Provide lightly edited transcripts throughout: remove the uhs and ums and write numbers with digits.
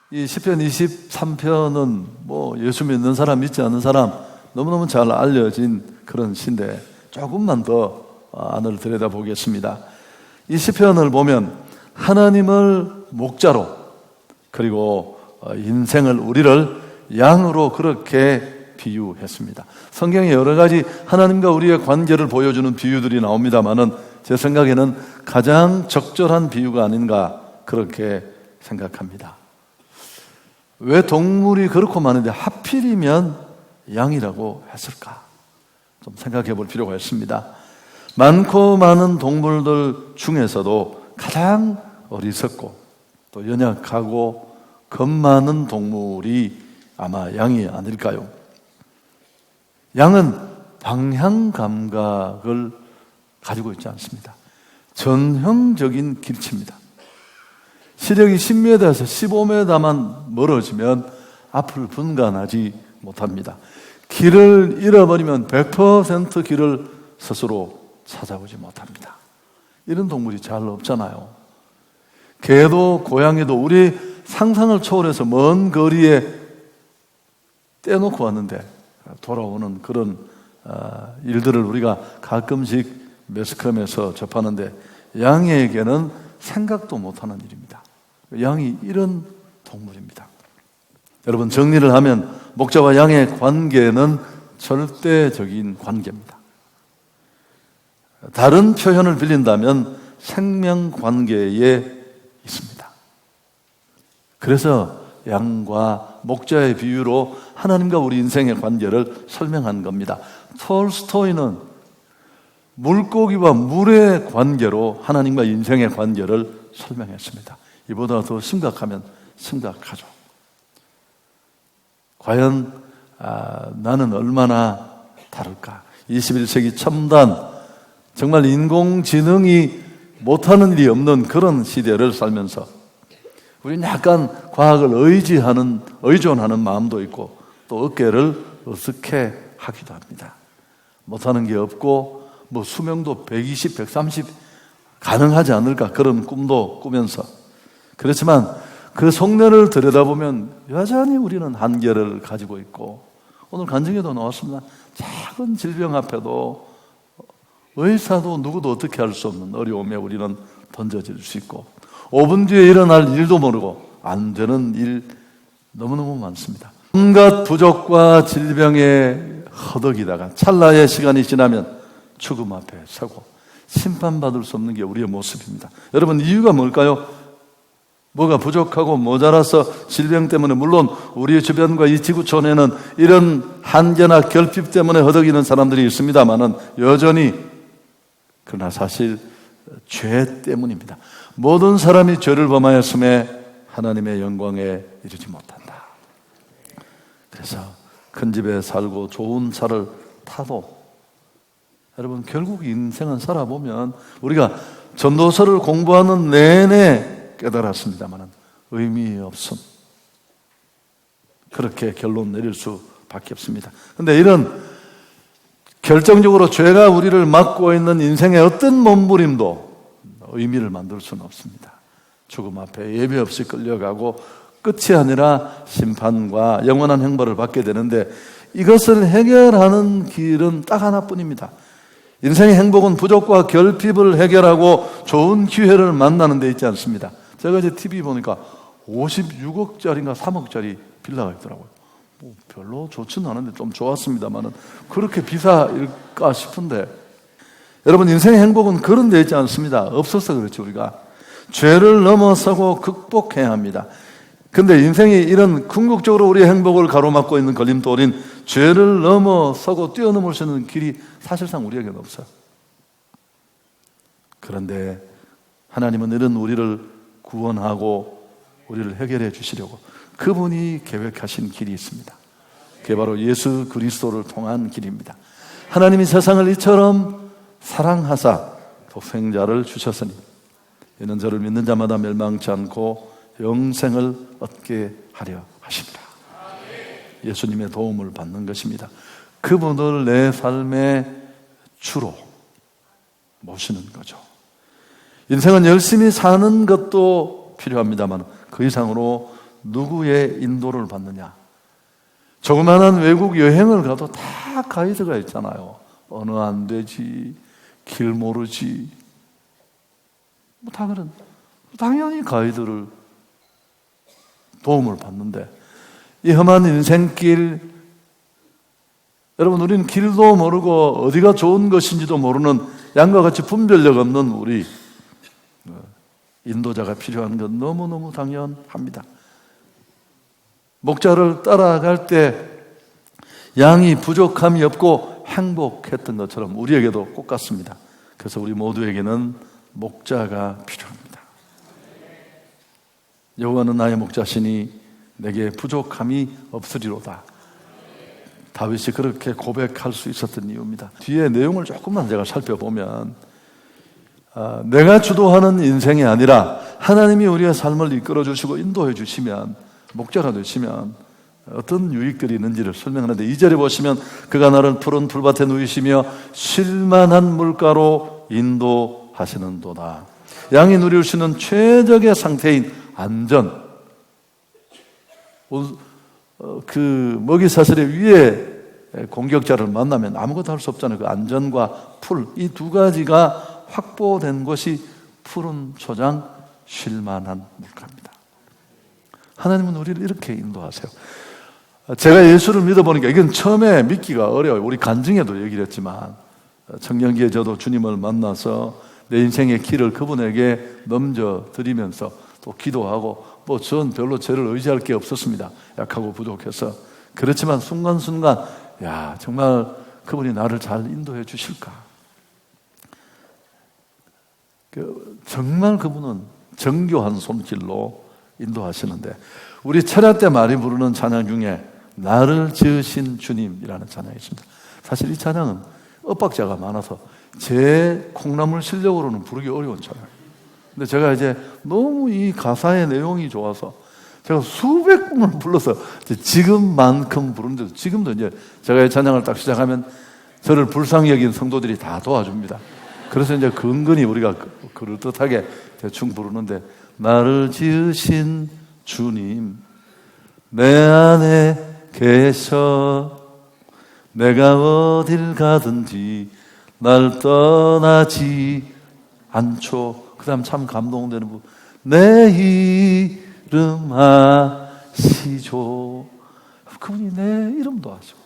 이 시편 23편은 뭐 예수 믿는 사람, 믿지 않는 사람 너무너무 잘 알려진 그런 시인데 조금만 더 안을 들여다보겠습니다. 이 시편을 보면 하나님을 목자로, 그리고 인생을, 우리를 양으로 그렇게 비유했습니다. 성경에 여러 가지 하나님과 우리의 관계를 보여주는 비유들이 나옵니다만은 제 생각에는 가장 적절한 비유가 아닌가 그렇게 생각합니다. 왜 동물이 그렇고 많은데 하필이면 양이라고 했을까? 좀 생각해 볼 필요가 있습니다. 많고 많은 동물들 중에서도 가장 어리석고 또 연약하고 겁 많은 동물이 아마 양이 아닐까요? 양은 방향 감각을 가지고 있지 않습니다. 전형적인 길치입니다. 시력이 10m에서 15m만 멀어지면 앞을 분간하지 못합니다. 길을 잃어버리면 100% 길을 스스로 찾아오지 못합니다. 이런 동물이 잘 없잖아요. 개도 고양이도 우리 상상을 초월해서 먼 거리에 떼놓고 왔는데 돌아오는 그런 일들을 우리가 가끔씩 매스컴에서 접하는데 양에게는 생각도 못하는 일입니다. 양이 이런 동물입니다. 여러분, 정리를 하면 목자와 양의 관계는 절대적인 관계입니다. 다른 표현을 빌린다면 생명관계에 있습니다. 그래서 양과 목자의 비유로 하나님과 우리 인생의 관계를 설명한 겁니다. 톨스토이는 물고기와 물의 관계로 하나님과 인생의 관계를 설명했습니다. 이보다 더 심각하면 심각하죠. 과연 나는 얼마나 다를까? 21세기 첨단, 정말 인공지능이 못하는 일이 없는 그런 시대를 살면서 우리는 약간 과학을 의존하는 마음도 있고 또 어깨를 어떻게 하기도 합니다. 못하는 게 없고 뭐 수명도 120, 130 가능하지 않을까 그런 꿈도 꾸면서, 그렇지만 그 속내를 들여다보면 여전히 우리는 한계를 가지고 있고, 오늘 간증에도 나왔습니다. 작은 질병 앞에도 의사도 누구도 어떻게 할 수 없는 어려움에 우리는 던져질 수 있고, 5분 뒤에 일어날 일도 모르고 안 되는 일 너무너무 많습니다. 온갖 부족과 질병에 허덕이다가 찰나의 시간이 지나면 죽음 앞에 서고 심판받을 수 없는 게 우리의 모습입니다. 여러분, 이유가 뭘까요? 뭐가 부족하고 모자라서 질병 때문에, 물론 우리 주변과 이 지구촌에는 이런 한계나 결핍 때문에 허덕이는 사람들이 있습니다만은 여전히, 그러나 사실 죄 때문입니다. 모든 사람이 죄를 범하였음에 하나님의 영광에 이르지 못한다. 그래서 큰 집에 살고 좋은 차를 타도 여러분, 결국 인생은 살아보면 우리가 전도서를 공부하는 내내 깨달았습니다만 의미 없음, 그렇게 결론 내릴 수밖에 없습니다. 그런데 이런 결정적으로 죄가 우리를 막고 있는 인생의 어떤 몸부림도 의미를 만들 수는 없습니다. 죽음 앞에 예배 없이 끌려가고 끝이 아니라 심판과 영원한 형벌을 받게 되는데, 이것을 해결하는 길은 딱 하나뿐입니다. 인생의 행복은 부족과 결핍을 해결하고 좋은 기회를 만나는 데 있지 않습니다. 제가 이제 TV 보니까 56억짜리인가 3억짜리 빌라가 있더라고요. 뭐 별로 좋지는 않은데 좀 좋았습니다만은 그렇게 비싸일까 싶은데, 여러분, 인생의 행복은 그런 데 있지 않습니다. 없어서 그렇죠. 우리가 죄를 넘어서고 극복해야 합니다. 근데 인생이 이런 궁극적으로 우리의 행복을 가로막고 있는 걸림돌인 죄를 넘어서고 뛰어넘을 수 있는 길이 사실상 우리에게는 없어요. 그런데 하나님은 이런 우리를 구원하고 우리를 해결해 주시려고 그분이 계획하신 길이 있습니다. 그게 바로 예수 그리스도를 통한 길입니다. 하나님이 세상을 이처럼 사랑하사 독생자를 주셨으니 이는 저를 믿는 자마다 멸망치 않고 영생을 얻게 하려 하십니다. 예수님의 도움을 받는 것입니다. 그분을 내 삶의 주로 모시는 거죠. 인생은 열심히 사는 것도 필요합니다만 그 이상으로 누구의 인도를 받느냐? 조그마한 외국 여행을 가도 다 가이드가 있잖아요. 언어 안 되지, 길 모르지, 뭐 다 그런, 당연히 가이드를 도움을 받는데, 이 험한 인생길, 여러분, 우리는 길도 모르고 어디가 좋은 것인지도 모르는 양과 같이 분별력 없는 우리 인도자가 필요한 건 너무너무 당연합니다. 목자를 따라갈 때 양이 부족함이 없고 행복했던 것처럼 우리에게도 꼭 같습니다. 그래서 우리 모두에게는 목자가 필요합니다. 여호와는 나의 목자시니 내게 부족함이 없으리로다. 다윗이 그렇게 고백할 수 있었던 이유입니다. 뒤에 내용을 조금만 제가 살펴보면, 내가 주도하는 인생이 아니라 하나님이 우리의 삶을 이끌어 주시고 인도해 주시면, 목자가 되시면 어떤 유익들이 있는지를 설명하는데, 2절에 보시면 그가 나를 푸른 풀밭에 누이시며 쉴만한 물가로 인도하시는도다. 양이 누릴 수 있는 최적의 상태인 안전, 그 먹이 사슬의 위에 공격자를 만나면 아무것도 할 수 없잖아요. 그 안전과 풀, 이 두 가지가 확보된 것이 푸른 초장, 쉴만한 물가입니다. 하나님은 우리를 이렇게 인도하세요. 제가 예수를 믿어보니까, 이건 처음에 믿기가 어려워요. 우리 간증에도 얘기를 했지만, 청년기에 저도 주님을 만나서 내 인생의 길을 그분에게 넘겨드리면서 또 기도하고, 뭐 전 별로 저를 의지할 게 없었습니다. 약하고 부족해서. 그렇지만 순간순간, 야, 정말 그분이 나를 잘 인도해 주실까? 정말 그분은 정교한 손길로 인도하시는데, 우리 철야 때 많이 부르는 찬양 중에 나를 지으신 주님이라는 찬양이 있습니다. 사실 이 찬양은 엇박자가 많아서 제 콩나물 실력으로는 부르기 어려운 찬양이에요. 근데 제가 이제 너무 이 가사의 내용이 좋아서 제가 수백 번을 불러서 지금만큼 부르는데도, 지금도 이제 제가 이 찬양을 딱 시작하면 저를 불쌍히 여긴 성도들이 다 도와줍니다. 그래서 이제 근근히 우리가 그럴듯하게 대충 부르는데, 나를 지으신 주님 내 안에 계셔 내가 어딜 가든지 날 떠나지 않죠. 그 다음 참 감동되는 부분, 내 이름 아시죠. 그분이 내 이름도 아시고,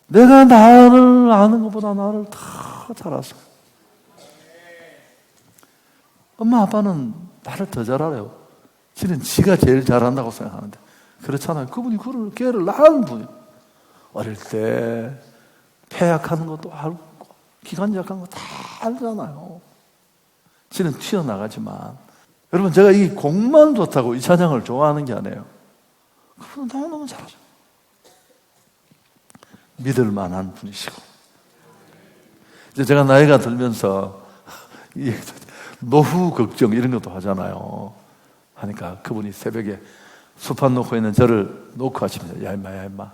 내가 나를 아는 것보다 나를 다 잘 아세요. 엄마 아빠는 나를 더 잘 알아요. 지는 지가 제일 잘한다고 생각하는데 그렇잖아요. 그분이 걔를 낳은 분이 어릴 때 폐약한 것도 알고 기관 약한 거 다 알잖아요. 지는 튀어나가지만, 여러분, 제가 이 곡만 좋다고 이 찬양을 좋아하는 게 아니에요. 그분은 너무너무 잘하죠. 믿을 만한 분이시고. 이제 제가 나이가 들면서 노후 걱정 이런 것도 하잖아요. 하니까 그분이 새벽에 수판 놓고 있는 저를 놓고 하십니다. 야 임마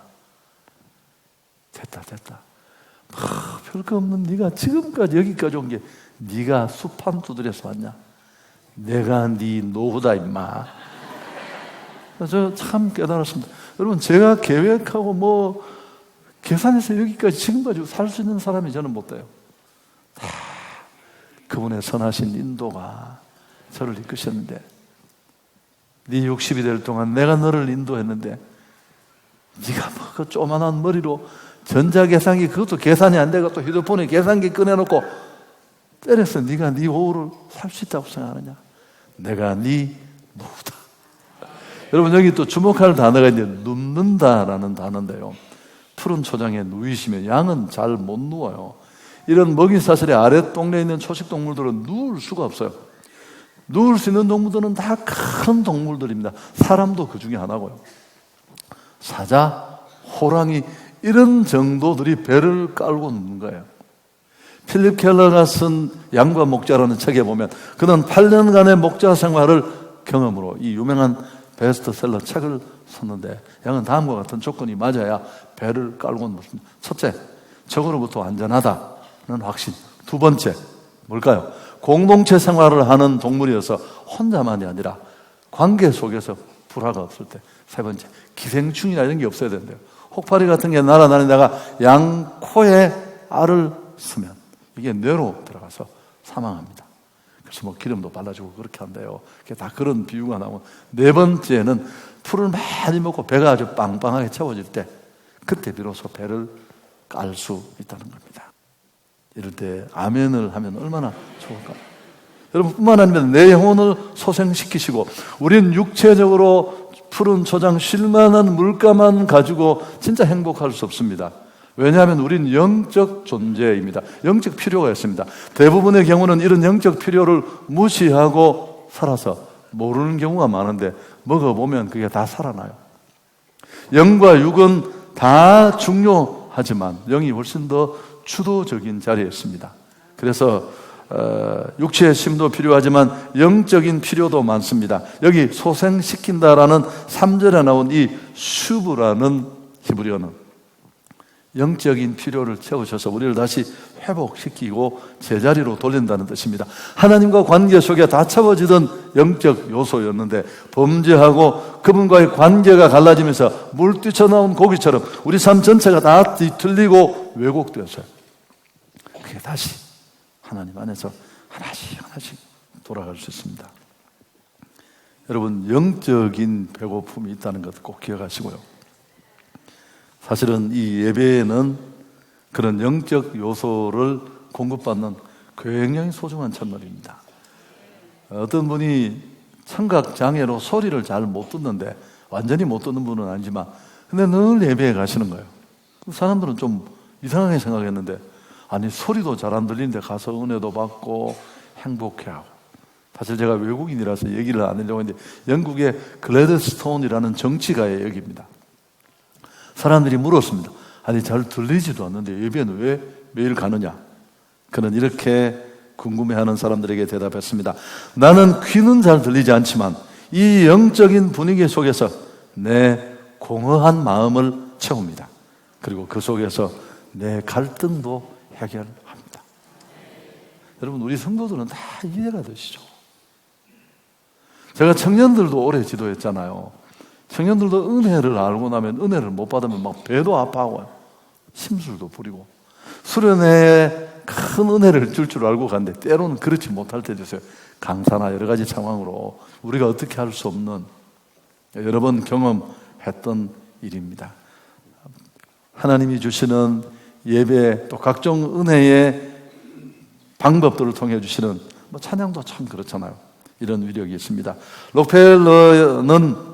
됐다. 별거 없는 네가 지금까지 여기까지 온 게 네가 수판 두드려서 왔냐? 내가 네 노후다 임마. 저 참 깨달았습니다. 여러분, 제가 계획하고 뭐 계산해서 여기까지 지금까지 살 수 있는 사람이 저는 못 돼요. 다 그분의 선하신 인도가 저를 이끄셨는데, 네 60이 될 동안 내가 너를 인도했는데 네가 뭐 그 조만한 머리로 전자계산기, 그것도 계산이 안 되고 또 휴대폰에 계산기 꺼내놓고 때려서 네가 네 오후를 살 수 있다고 생각하느냐? 내가 네 노후다. 여러분, 여기 또 주목할 단어가 이제 눕는다라는 단어인데요. 푸른 초장에 누이시면, 양은 잘 못 누워요. 이런 먹이 사슬의 아랫 동네에 있는 초식 동물들은 누울 수가 없어요. 누울 수 있는 동물들은 다 큰 동물들입니다. 사람도 그 중에 하나고요. 사자, 호랑이, 이런 정도들이 배를 깔고 눕는 거예요. 필립 켈러가 쓴 양과 목자라는 책에 보면 그는 8년간의 목자 생활을 경험으로 이 유명한 베스트셀러 책을 썼는데, 양은 다음과 같은 조건이 맞아야 배를 깔고 눕습니다. 첫째, 적으로부터 안전하다는 확신. 두 번째, 뭘까요? 공동체 생활을 하는 동물이어서 혼자만이 아니라 관계 속에서 불화가 없을 때. 세 번째, 기생충이나 이런 게 없어야 된대요. 혹파리 같은 게 날아다니다가 양 코에 알을 쓰면 이게 뇌로 들어가서 사망합니다. 그래서 뭐 기름도 발라주고 그렇게 한대요. 다 그런 비유가 나오고. 네 번째는 풀을 많이 먹고 배가 아주 빵빵하게 채워질 때, 그때 비로소 배를 깔 수 있다는 겁니다. 이럴 때 아멘을 하면 얼마나 좋을까. 여러분, 뿐만 아니라 내 영혼을 소생시키시고, 우린 육체적으로 푸른 초장 쉴만한 물가만 가지고 진짜 행복할 수 없습니다. 왜냐하면 우린 영적 존재입니다. 영적 필요가 있습니다. 대부분의 경우는 이런 영적 필요를 무시하고 살아서 모르는 경우가 많은데, 먹어보면 그게 다 살아나요. 영과 육은 다 중요하지만 영이 훨씬 더 주도적인 자리에 있습니다. 그래서 육체의 힘도 필요하지만 영적인 필요도 많습니다. 여기 소생시킨다라는 3절에 나온 이 슈브라는 히브리어는 영적인 필요를 채우셔서 우리를 다시 회복시키고 제자리로 돌린다는 뜻입니다. 하나님과 관계 속에 다 채워지던 영적 요소였는데, 범죄하고 그분과의 관계가 갈라지면서 물 뛰쳐나온 고기처럼 우리 삶 전체가 다 뒤틀리고 왜곡되었어요. 그게 다시 하나님 안에서 하나씩 돌아갈 수 있습니다. 여러분, 영적인 배고픔이 있다는 것 꼭 기억하시고요. 사실은 이 예배에는 그런 영적 요소를 공급받는 굉장히 소중한 첫날입니다. 어떤 분이 청각장애로 소리를 잘 못 듣는데, 완전히 못 듣는 분은 아니지만 근데 늘 예배에 가시는 거예요. 사람들은 좀 이상하게 생각했는데, 아니 소리도 잘 안 들리는데 가서 은혜도 받고 행복해하고. 사실 제가 외국인이라서 얘기를 안 하려고 했는데, 영국의 글래드스톤이라는 정치가의 얘기입니다. 사람들이 물었습니다. 아니 잘 들리지도 않는데 예배는 왜 매일 가느냐? 그는 이렇게 궁금해하는 사람들에게 대답했습니다. 나는 귀는 잘 들리지 않지만 이 영적인 분위기 속에서 내 공허한 마음을 채웁니다. 그리고 그 속에서 내 갈등도 해결합니다. 여러분, 우리 성도들은 다 이해가 되시죠? 제가 청년들도 오래 지도했잖아요. 청년들도 은혜를 알고 나면, 은혜를 못 받으면 막 배도 아파하고 심술도 부리고, 수련회에 큰 은혜를 줄 줄 알고 갔는데 때로는 그렇지 못할 때도 있어요. 강사나 여러 가지 상황으로 우리가 어떻게 할 수 없는, 여러 번 경험했던 일입니다. 하나님이 주시는 예배, 또 각종 은혜의 방법들을 통해 주시는 찬양도 참 그렇잖아요. 이런 위력이 있습니다. 록펠러는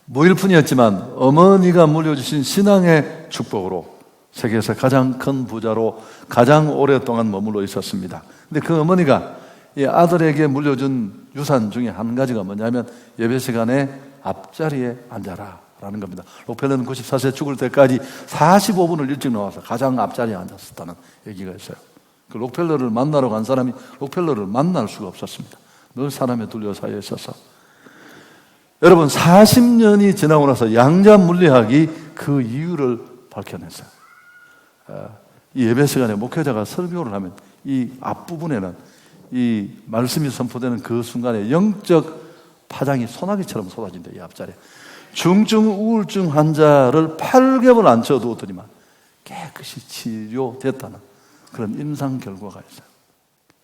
무일푼이었지만 어머니가 물려주신 신앙의 축복으로 세계에서 가장 큰 부자로 가장 오랫동안 머물러 있었습니다. 근데 그 어머니가 이 아들에게 물려준 유산 중에 한 가지가 뭐냐면, 예배 시간에 앞자리에 앉아라 라는 겁니다. 록펠러는 94세 죽을 때까지 45분을 일찍 나와서 가장 앞자리에 앉았었다는 얘기가 있어요. 그 록펠러를 만나러 간 사람이 록펠러를 만날 수가 없었습니다. 늘 사람에 둘러싸여 있어서. 여러분, 40년이 지나고 나서 양자 물리학이 그 이유를 밝혀냈어요. 이 예배 시간에 목회자가 설교를 하면 이 앞부분에는 이 말씀이 선포되는 그 순간에 영적 파장이 소나기처럼 쏟아진다. 이 앞자리에 중증 우울증 환자를 8개월 앉혀두었더니만 깨끗이 치료됐다는 그런 임상 결과가 있어요.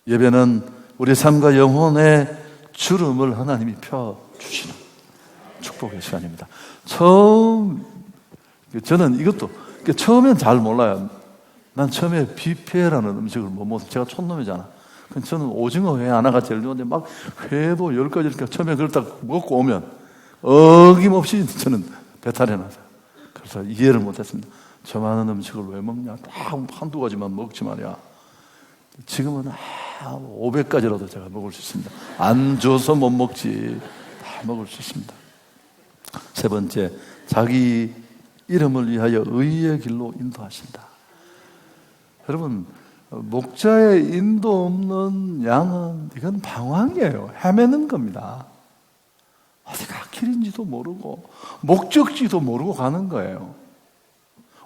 예배는 우리 삶과 영혼의 주름을 하나님이 펴주시는 축복의 시간입니다. 저는 이것도 처음엔 잘 몰라요. 난 처음에 뷔페라는 음식을 못 먹어서, 제가 촌놈이잖아. 저는 오징어 회 하나가 제일 좋은데 막 회도 10가지 이렇게 처음에 그걸 딱 먹고 오면 어김없이 저는 배탈이 나서, 그래서 이해를 못했습니다. 저 많은 음식을 왜 먹냐? 딱 한두 가지만 먹지 말이야. 지금은 500가지라도 제가 먹을 수 있습니다. 안 줘서 못 먹지, 다 먹을 수 있습니다. 세 번째, 자기 이름을 위하여 의의 길로 인도하신다. 여러분, 목자의 인도 없는 양은 이건 방황이에요. 헤매는 겁니다. 어디가 길인지도 모르고 목적지도 모르고 가는 거예요.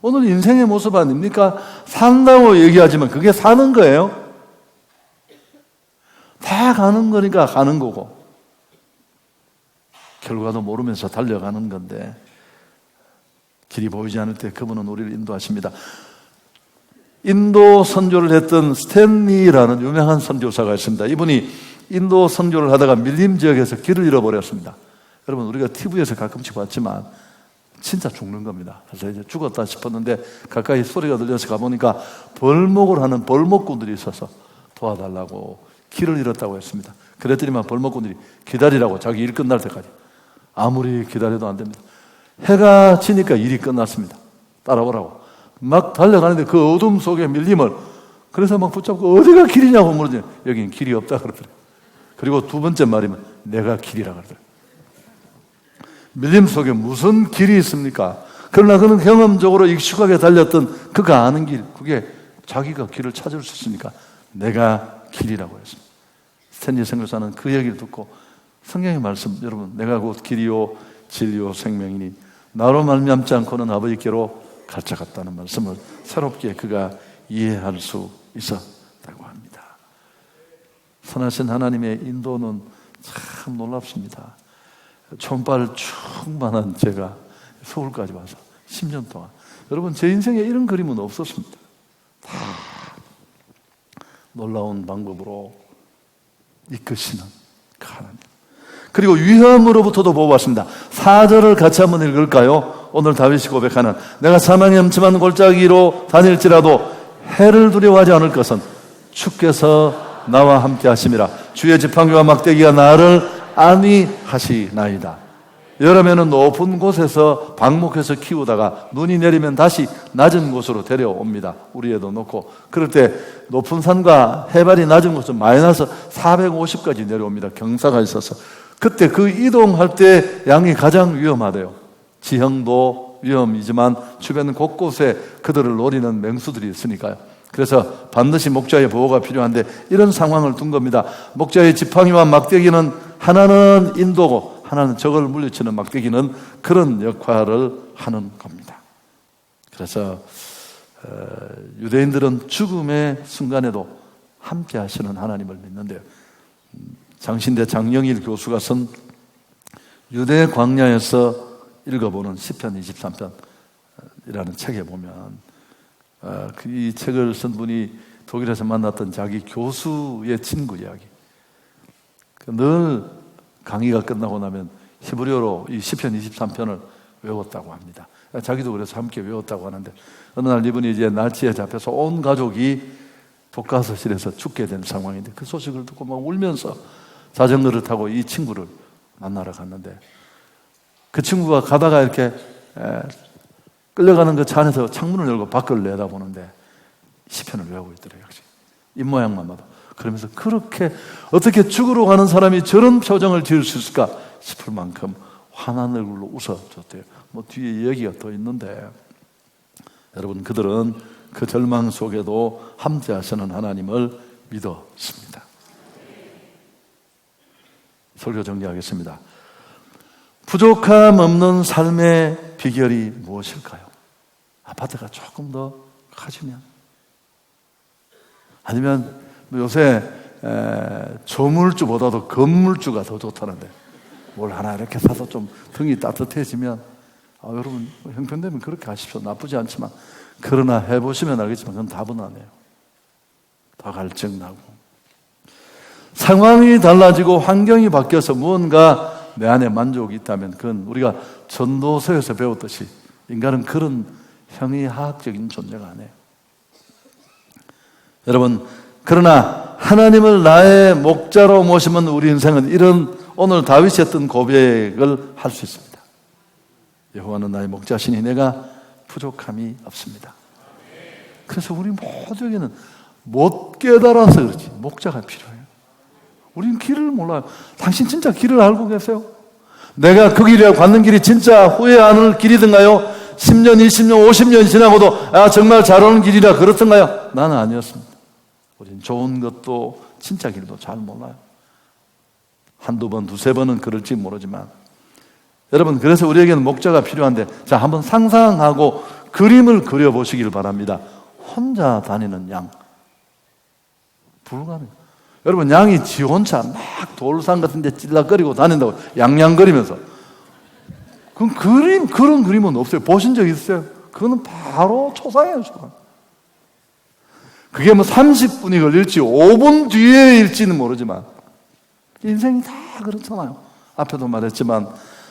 오늘 인생의 모습 아닙니까? 산다고 얘기하지만 그게 사는 거예요. 다 가는 거니까 가는 거고. 결과도 모르면서 달려가는 건데 길이 보이지 않을 때 그분은 우리를 인도하십니다. 인도 선교를 했던 스탠리라는 유명한 선교사가 있습니다. 이분이 인도 선교를 하다가 밀림 지역에서 길을 잃어버렸습니다. 여러분, 우리가 TV에서 가끔씩 봤지만 진짜 죽는 겁니다. 그래서 이제 죽었다 싶었는데 가까이 소리가 들려서 가보니까 벌목을 하는 벌목꾼들이 있어서 도와달라고 길을 잃었다고 했습니다. 그랬더니만 벌목꾼들이 기다리라고, 자기 일 끝날 때까지. 아무리 기다려도 안 됩니다. 해가 지니까 일이 끝났습니다. 따라오라고. 막 달려가는데 그 어둠 속에 밀림을, 그래서 막 붙잡고 어디가 길이냐고 물으더니 여긴 길이 없다 그러더래요. 그리고 두 번째 말이면 내가 길이라 그러더래요. 밀림 속에 무슨 길이 있습니까? 그러나 그는 경험적으로 익숙하게 달렸던 그가 아는 길, 그게 자기가 길을 찾을 수 있으니까 내가 길이라고 했습니다. 스탠리 선교사는 그 얘기를 듣고 성경의 말씀, 여러분, 내가 곧 길이요 진리요 생명이니 나로 말미암지 않고는 아버지께로 갈 자 같다는 말씀을 새롭게 그가 이해할 수 있었다고 합니다. 선하신 하나님의 인도는 참 놀랍습니다. 촌발 충만한 제가 서울까지 와서 10년 동안, 여러분, 제 인생에 이런 그림은 없었습니다. 다 놀라운 방법으로 이끄시는 그 하나님. 그리고 위험으로부터도 보호받습니다. 4절을 같이 한번 읽을까요? 오늘 다윗이 고백하는, 내가 사망의 음침한 골짜기로 다닐지라도 해를 두려워하지 않을 것은 주께서 나와 함께 하심이라. 주의 지팡이와 막대기가 나를 안위하시나이다. 여름에는 높은 곳에서 방목해서 키우다가 눈이 내리면 다시 낮은 곳으로 데려옵니다. 우리에도 놓고. 그럴 때 높은 산과 해발이 낮은 곳은 마이너스 450까지 내려옵니다. 경사가 있어서. 그때 그 이동할 때 양이 가장 위험하대요. 지형도 위험이지만 주변 곳곳에 그들을 노리는 맹수들이 있으니까요. 그래서 반드시 목자의 보호가 필요한데 이런 상황을 둔 겁니다. 목자의 지팡이와 막대기는 하나는 인도고 하나는 적을 물리치는 막대기는 그런 역할을 하는 겁니다. 그래서 유대인들은 죽음의 순간에도 함께 하시는 하나님을 믿는데요. 장신대 장영일 교수가 쓴 유대 광야에서 읽어보는 시편 23편이라는 책에 보면 이 책을 쓴 분이 독일에서 만났던 자기 교수의 친구 이야기. 늘 강의가 끝나고 나면 히브리어로 이 시편 23편을 외웠다고 합니다. 자기도 그래서 함께 외웠다고 하는데 어느 날 이분이 이제 날치에 잡혀서 온 가족이 독가스실에서 죽게 된 상황인데 그 소식을 듣고 막 울면서 자전거를 타고 이 친구를 만나러 갔는데 그 친구가 가다가 이렇게 끌려가는 그 차 안에서 창문을 열고 밖을 내다보는데 시편을 외우고 있더래요. 역시 입모양만 봐도. 그러면서 그렇게 어떻게 죽으러 가는 사람이 저런 표정을 지을 수 있을까 싶을 만큼 환한 얼굴로 웃어줬대요. 뭐 뒤에 얘기가 더 있는데 여러분, 그들은 그 절망 속에도 함께 하시는 하나님을 믿었습니다. 설교 정리하겠습니다. 부족함 없는 삶의 비결이 무엇일까요? 아파트가 조금 더 커지면, 아니면 요새 조물주보다도 건물주가 더 좋다는데 뭘 하나 이렇게 사서 좀 등이 따뜻해지면 여러분 형편되면 그렇게 하십시오. 나쁘지 않지만 그러나 해보시면 알겠지만 그건 답은 아니에요. 더 갈증나고 상황이 달라지고 환경이 바뀌어서 무언가 내 안에 만족이 있다면 그건 우리가 전도서에서 배웠듯이 인간은 그런 형이하학적인 존재가 아니에요. 여러분, 그러나 하나님을 나의 목자로 모시면 우리 인생은 이런 오늘 다윗이 했던 고백을 할 수 있습니다. 여호와는 나의 목자시니 내가 부족함이 없습니다. 그래서 우리 모두에게는 못 깨달아서 그렇지 목자가 필요해요. 우리는 길을 몰라요. 당신 진짜 길을 알고 계세요? 내가 그 길이라고 갖는 길이 진짜 후회 안 할 길이든가요? 10년, 20년, 50년 지나고도 정말 잘 오는 길이라 그렇던가요? 나는 아니었습니다. 우린 좋은 것도 진짜 길도 잘 몰라요. 한두 번, 두세 번은 그럴지 모르지만 여러분, 그래서 우리에게는 목자가 필요한데 자, 한번 상상하고 그림을 그려보시길 바랍니다. 혼자 다니는 양 불가능. 여러분, 양이 지 혼자 막 돌산 같은 데 찔락거리고 다닌다고 양양거리면서 그런 그림은 없어요. 보신 적 있어요? 그거는 바로 초상이에요, 초상. 그게 뭐 30분이 걸릴지 5분 뒤에일지는 모르지만 인생이 다 그렇잖아요. 앞에도 말했지만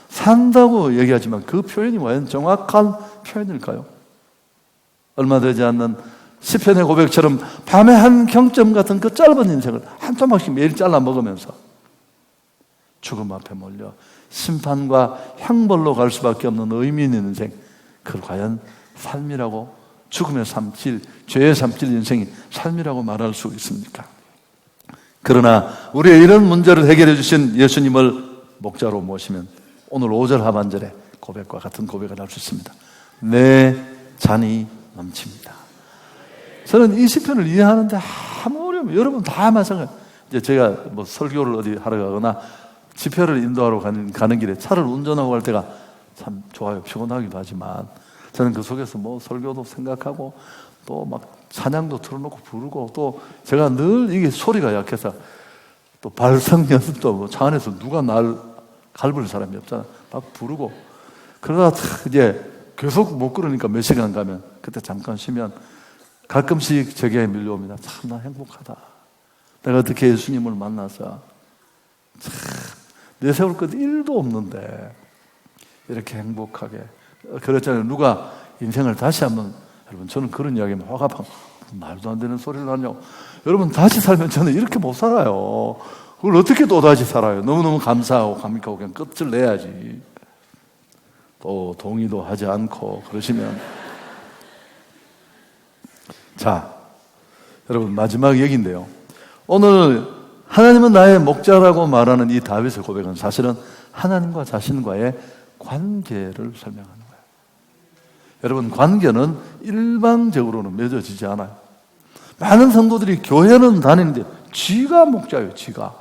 산다고 얘기하지만 그 표현이 과연 정확한 표현일까요? 얼마 되지 않는 시편의 고백처럼 밤에 한 경점 같은 그 짧은 인생을 한 조각씩 매일 잘라 먹으면서 죽음 앞에 몰려 심판과 형벌로 갈 수밖에 없는 의미 있는 인생, 그걸 과연 삶이라고, 죽음의 삶질, 죄의 삶질 인생이 삶이라고 말할 수 있습니까? 그러나 우리의 이런 문제를 해결해 주신 예수님을 목자로 모시면 오늘 5절 하반절의 고백과 같은 고백을 할 수 있습니다. 내 잔이 넘칩니다. 저는 이 시편을 이해하는데 아무 어려움, 여러분 다 마찬가지예요. 이제 제가 뭐 설교를 어디 하러 가거나 집회를 인도하러 가는 길에 차를 운전하고 갈 때가 참 좋아요. 피곤하기도 하지만 저는 그 속에서 뭐 설교도 생각하고 또 막 찬양도 틀어놓고 부르고, 또 제가 늘 이게 소리가 약해서 또 발성 연습도 뭐 차 안에서 누가 날 갈불 사람이 없잖아. 막 부르고 그러다 이제 계속 못 그러니까 몇 시간 가면 그때 잠깐 쉬면 가끔씩 저게 밀려옵니다. 참 나 행복하다. 내가 어떻게 예수님을 만나서 참 내세울 것 1도 없는데 이렇게 행복하게. 그랬잖아요. 누가 인생을 다시 한번, 여러분 저는 그런 이야기하면 화가 막 말도 안 되는 소리를 하냐고. 여러분 다시 살면 저는 이렇게 못 살아요. 그걸 어떻게 또 다시 살아요? 너무너무 감사하고 감격하고 그냥 끝을 내야지. 또 동의도 하지 않고 그러시면. 자, 여러분 마지막 얘기인데요. 오늘 하나님은 나의 목자라고 말하는 이 다윗의 고백은 사실은 하나님과 자신과의 관계를 설명하는 거예요. 여러분, 관계는 일방적으로는 맺어지지 않아요. 많은 성도들이 교회는 다니는데 지가 목자예요, 지가.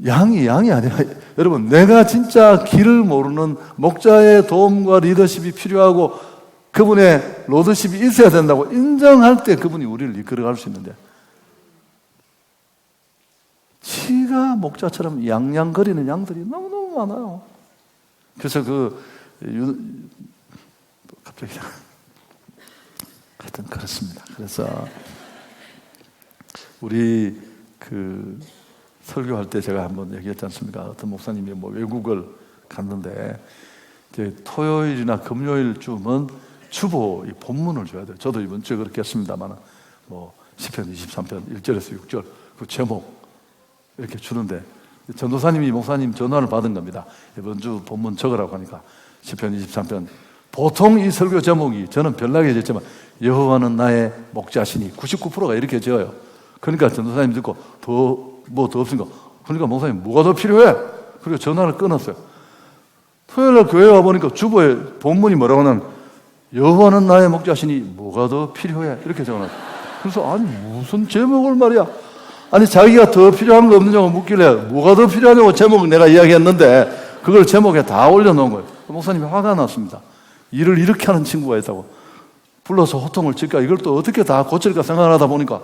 양이 아니라, 여러분, 내가 진짜 길을 모르는 목자의 도움과 리더십이 필요하고 그분의 로드십이 있어야 된다고 인정할 때 그분이 우리를 이끌어갈 수 있는데, 지가 목자처럼 양양거리는 양들이 너무너무 많아요. 그래서 갑자기 하여튼 그렇습니다. 그래서 우리 설교할 때 제가 한번 얘기했지 않습니까? 어떤 목사님이 뭐 외국을 갔는데 이제 토요일이나 금요일쯤은 주보 이 본문을 줘야 돼요. 저도 이번 주에 그렇게 했습니다만 뭐 시편 23편 1절에서 6절 그 제목 이렇게 주는데 전도사님이 목사님 전화를 받은 겁니다. 이번 주 본문 적으라고 하니까 시편 23편, 보통 이 설교 제목이 저는 별나게 지었지만 여호와는 나의 목자시니 99%가 이렇게 지어요. 그러니까 전도사님 듣고 더 없으니까, 그러니까 목사님 뭐가 더 필요해? 그리고 전화를 끊었어요. 토요일날 교회 와보니까 주보에 본문이 뭐라고 하냐면 여호와는 나의 목자시니 뭐가 더 필요해? 이렇게 적어놨어요. 그래서 아니 무슨 제목을 말이야. 아니 자기가 더 필요한 거 없느냐고 묻길래 뭐가 더 필요하냐고 제목을 내가 이야기했는데 그걸 제목에 다 올려놓은 거예요. 목사님이 화가 났습니다. 일을 이렇게 하는 친구가 있다고 불러서 호통을 칠까, 이걸 또 어떻게 다 고칠까 생각하다 보니까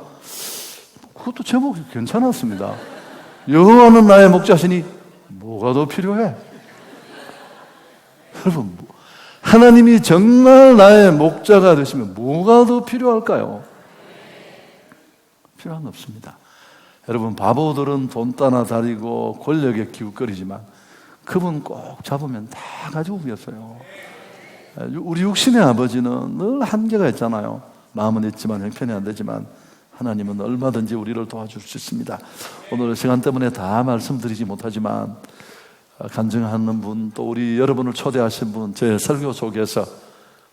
그것도 제목이 괜찮았습니다. 여호와는 나의 목자시니 뭐가 더 필요해? 여러분, 하나님이 정말 나의 목자가 되시면 뭐가 더 필요할까요? 필요한 거 없습니다. 여러분, 바보들은 돈 따라다니고 권력에 기웃거리지만 그분 꼭 잡으면 다 가지고 오겠어요. 우리 육신의 아버지는 늘 한계가 있잖아요. 마음은 있지만 형편이 안 되지만 하나님은 얼마든지 우리를 도와줄 수 있습니다. 오늘 시간 때문에 다 말씀드리지 못하지만 간증하는 분, 또 우리 여러분을 초대하신 분, 제 설교 속에서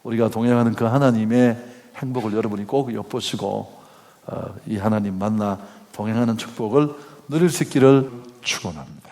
우리가 동행하는 그 하나님의 행복을 여러분이 꼭 엿보시고 이 하나님 만나 동행하는 축복을 누릴 수 있기를 축원합니다.